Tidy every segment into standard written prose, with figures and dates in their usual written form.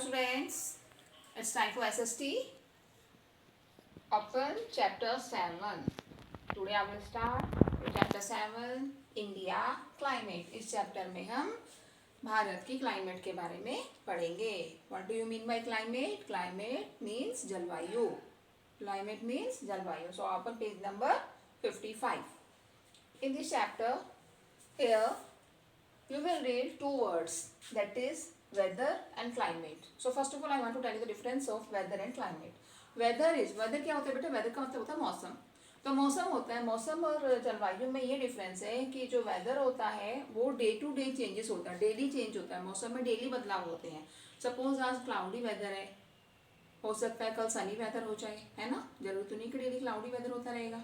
students, it's time for SST. Open chapter 7. Today I will start with chapter 7 India climate. इस chapter में हम भारत की climate के बारे में पढ़ेंगे. What do you mean by climate? Climate means जलवायु. Climate means जलवायु. So open page number 55. In this chapter, here you will read two words, that is weather and climate. So first of all I want to tell you the difference of weather and climate. weather क्या होता है बेटा? weather का मतलब होता है मौसम. तो मौसम होता है, मौसम और जलवायु में ये डिफरेंस है कि जो वेदर होता है वो डे टू डे चेंजेस होता है, डेली चेंज होता है. मौसम में डेली बदलाव होते हैं. सपोज आज क्लाउडी वेदर है, हो सकता है कल सनी वेदर हो जाए, है ना. जरूर तो नहीं कि डेली क्लाउडी वेदर होता रहेगा.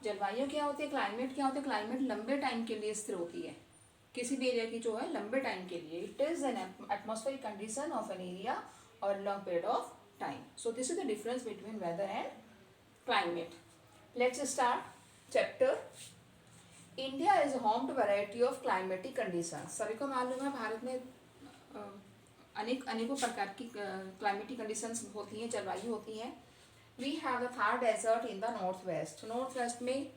जलवायु क्या होती है, क्लाइमेट क्या होता है? क्लाइमेट लंबे टाइम के लिए स्थिर होती है, किसी भी एरिया की जो है लंबे टाइम के लिए. It is an atmospheric condition of an area और long period of time. So this is the difference between weather and climate. Let's start chapter. India is home to variety of climatic condition. सभी को मालूम है भारत में अनेकों प्रकार की climatic conditions होती हैं, जलवायु होती है. We have the Thar desert in the north west. North west में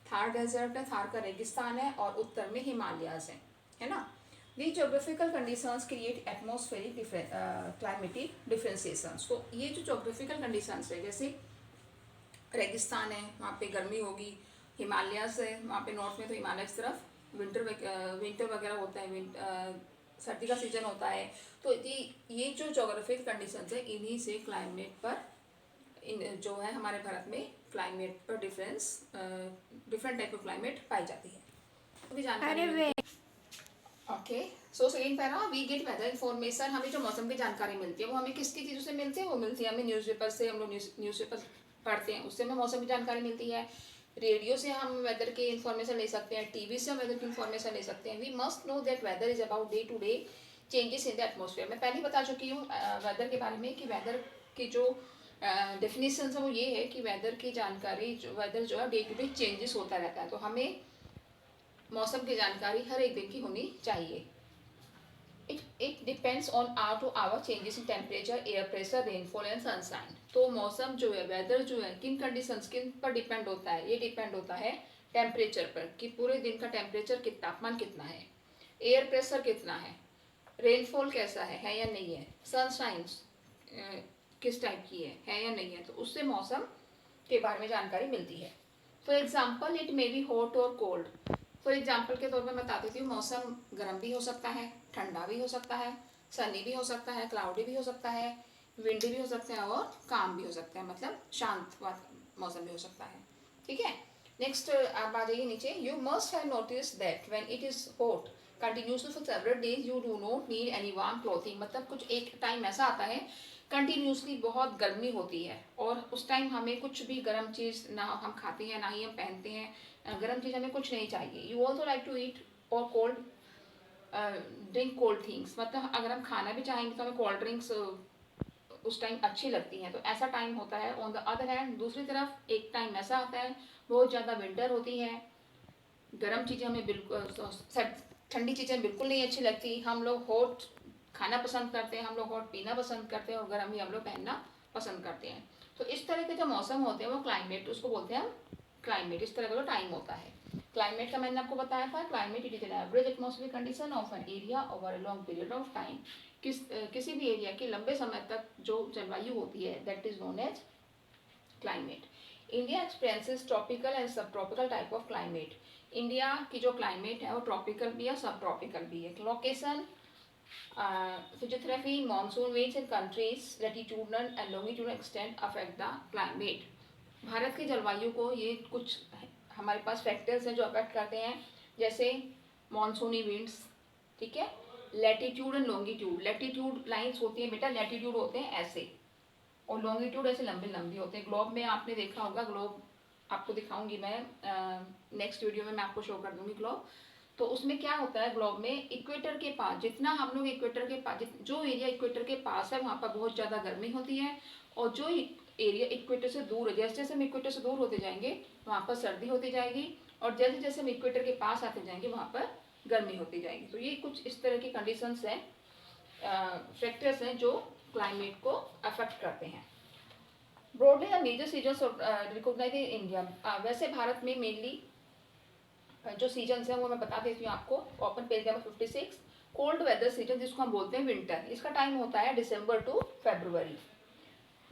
थार डेजर्ट है, थार का रेगिस्तान है, और उत्तर में हिमालयाज है ना. The geographical conditions create atmospheric climatic differentiations. तो ये जो जोग्राफिकल कंडीशंस है, जैसे रेगिस्तान है वहाँ पे गर्मी होगी, हिमालयाज है वहाँ पे नॉर्थ में, तो हिमालय की तरफ विंटर वगैरह होता है, सर्दी का सीजन होता है. तो ये जो जोग्राफिकल कंडीशंस है इन्हीं से क्लाइमेट पर जो है हमारे भारत में क्लाइमेट पर डिफरेंट टाइप ऑफ क्लाइमेट पाई जाती है. अभी जानकारी okay. So second para, we get weather information. हमें जो मौसम की जानकारी मिलती है वो हमें किसकी चीज़ों से मिलती है? वो मिलती है हमें न्यूज़पेपर से. हम लोग न्यूज़पेपर पढ़ते हैं, उससे हमें मौसम की जानकारी मिलती है. रेडियो से हम वेदर की इन्फॉर्मेशन ले सकते हैं, टीवी से हम वेदर की इन्फॉर्मेशन ले सकते हैं. We must know that weather is about day to day changes in the atmosphere. मैं पहले बता चुकी हूँ वेदर के बारे में कि वेदर की जो डेफिनेशन है वो ये है कि वेदर की जानकारी, वेदर जो है डे टू डे चेंजेस होता रहता है. तो हमें मौसम की जानकारी हर एक दिन की होनी चाहिए. It depends on hour to hour changes in temperature, air pressure, rainfall and sunshine. तो मौसम जो है, वेदर जो है, किन कंडीशंस किन पर डिपेंड होता है? ये डिपेंड होता है टेम्परेचर पर, कि पूरे दिन का टेम्परेचर तापमान कितना है, एयर प्रेशर कितना है, रेनफॉल कैसा है या नहीं है, सनशाइन किस टाइप की है या नहीं है. तो उससे मौसम के बारे में जानकारी मिलती है. For example it may be hot और कोल्ड. फॉर एग्जाम्पल के तौर पर मैं बता देती हूँ, मौसम गर्म भी हो सकता है, ठंडा भी हो सकता है, सनी भी हो सकता है, क्लाउडी भी हो सकता है, विंडी भी हो सकता है, और काम भी हो सकता है, मतलब शांत मौसम भी हो सकता है. ठीक है. नेक्स्ट आप आ जाइए नीचे. You must have notice that when it is hot continuously for several days you do not need any warm clothing. मतलब कुछ एक टाइम ऐसा आता है कंटिन्यूसली बहुत गर्मी होती है, और उस टाइम हमें कुछ भी गर्म चीज़ ना हम खाते हैं ना ही हम पहनते हैं. गर्म चीज़ हमें कुछ नहीं चाहिए. You also like to eat और कोल्ड ड्रिंक कोल्ड थिंग्स. मतलब अगर हम खाना भी चाहेंगे तो हमें कोल्ड ड्रिंक्स उस टाइम अच्छी लगती हैं. तो ऐसा टाइम होता है. ऑन द अदर हैंड दूसरी तरफ एक टाइम ऐसा आता है बहुत ज़्यादा विंटर होती है, गर्म चीज़ें हमें बिल्कुल, ठंडी चीज़ें बिल्कुल नहीं अच्छी लगती. हम लोग हॉट खाना पसंद करते हैं, हम लोग हॉट पीना पसंद करते हैं, और गर्म ही हम लोग पहनना पसंद करते हैं. तो इस तरह के जो मौसम होते हैं वो क्लाइमेट, उसको बोलते हैं हम क्लाइमेट. इस तरह का जो टाइम होता है क्लाइमेट का, मैंने आपको बताया था. Climate it is an average atmospheric condition of an area over a long period of time. किसी भी एरिया की लंबे समय तक जो जलवायु होती है that is known as climate. India experiences tropical and sub tropical type of climate. India की जो क्लाइमेट है वो ट्रॉपिकल भी है, सब ट्रॉपिकल भी है. Location, physiography, monsoon winds in countries latitudinal and longitudinal extent affect the climate. Bharat की जलवायु को ये कुछ हमारे पास फैक्टर्स हैं जो अफेक्ट करते हैं, जैसे मॉनसूनी विंड्स. ठीक है. Latitude and longitude. Latitude lines होती हैं बेटा, लैटिट्यूड होते हैं ऐसे, और लॉन्गिट्यूड ऐसे लंबे लंबे होते हैं. ग्लोब में आपने देखा होगा, ग्लोब आपको दिखाऊंगी मैं नेक्स्ट वीडियो में, मैं आपको शो कर दूंगी ग्लोब. तो उसमें क्या होता है, ग्लोब में इक्वेटर के पास, जितना हम लोग इक्वेटर के पास, जो एरिया इक्वेटर के पास है वहाँ पर बहुत ज़्यादा गर्मी होती है, और जो एरिया इक्वेटर से दूर है, जैसे जैसे हम इक्वेटर से दूर होते जाएंगे वहाँ पर सर्दी होती जाएगी, और जैसे जैसे हम इक्वेटर के पास आते जाएंगे वहाँ पर गर्मी होती जाएगी. तो ये कुछ इस तरह की कंडीशंस हैं, फैक्टर्स हैं जो क्लाइमेट को अफेक्ट करते हैं। Broadly the major seasons recognize in India. वैसे भारत में मेनली जो सीजन्स हैं वो मैं बता देती हूँ आपको। Open page number 56, cold weather season जिसको हम बोलते हैं विंटर, इसका टाइम होता है दिसंबर टू फरवरी।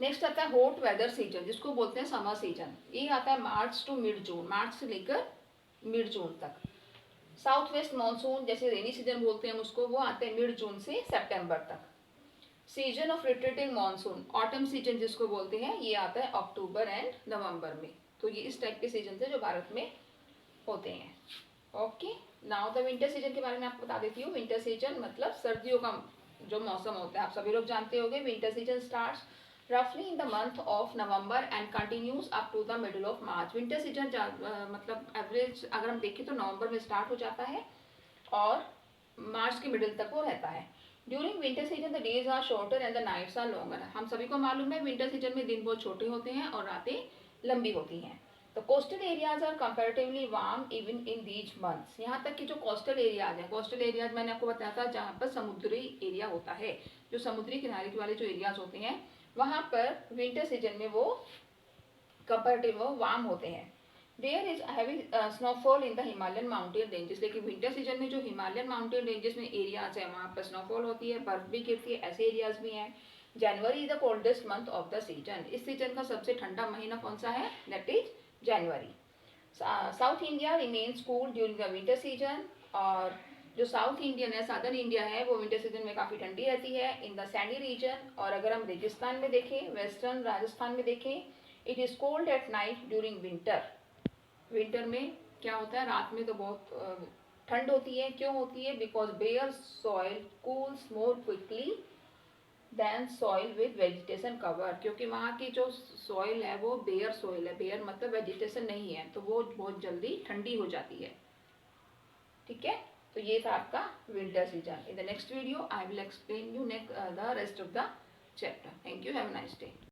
नेक्स्ट आता है हॉट वेदर सीजन जिसको बोलते हैं समर सीजन, ये आता है मार्च टू मिड जून, मार्च से लेकर मिड जून तक। साउथ वेस्ट मानसून जैसे रेनी सीजन बोलते हैं उसको, वो आते हैं मिड जून से सितंबर तक। Season of retreating monsoon, autumn season जिसको बोलते हैं, ये आता है अक्टूबर एंड नवंबर में। तो ये इस टाइप के सीजन है जो भारत में होते हैं। Okay, now the winter season के बारे में आपको बता देती हूँ। विंटर सीजन मतलब सर्दियों का जो मौसम होता है, आप सभी लोग जानते होंगे। विंटर सीजन स्टार्ट्स रफली in the month of November and continues up to the middle of March. Winter season मतलब एवरेज अगर हम देखें तो नवंबर में स्टार्ट हो जाता है और मार्च के मिडिल तक वो रहता है। During winter season the days are shorter and the nights are longer. हम सभी को मालूम है विंटर सीजन में दिन बहुत छोटे होते हैं और रातें लंबी होती हैं। तो coastal areas are comparatively warm even in these months. यहाँ तक कि जो कोस्टल एरियाज हैं, कोस्टल एरियाज मैंने आपको बताया था जहाँ पर समुद्री एरिया होता है, जो समुद्री किनारे वाले जो एरियाज होते हैं वहाँ पर विंटर सीजन में वो कंपैरेटिव वार्म होते हैं। There is heavy snowfall in the Himalayan mountain ranges. लेकिन विंटर सीजन में जो हिमालयन माउंटेन रेंजेस में एरियाज है वहाँ पर स्नोफॉल होती है, बर्फ भी गिरती है, ऐसे एरियाज भी हैं। जनवरी is the coldest month of the season. इस सीजन का सबसे ठंडा महीना कौन सा है? That is January. South India remains cool during the winter season. और जो साउथ इंडियन है, सादर्न इंडिया है, वो विंटर सीजन में काफ़ी ठंडी रहती है इन द सैंडी रीजन। और अगर हम रेगिस्तान में देखें, वेस्टर्न राजस्थान में देखें, it is cold at night during winter. Winter में क्या होता है, रात में तो बहुत ठंड होती है। क्यों होती है? Because bare soil cools more quickly than soil with vegetation cover. क्योंकि वहाँ की जो सॉइल है वो बेयर सॉइल है, बेयर मतलब वेजिटेशन नहीं है, तो वो बहुत जल्दी ठंडी हो जाती है। ठीक है, तो ये था आपका winter season. In the next video I will explain you the rest of the chapter. Thank you, have a nice day.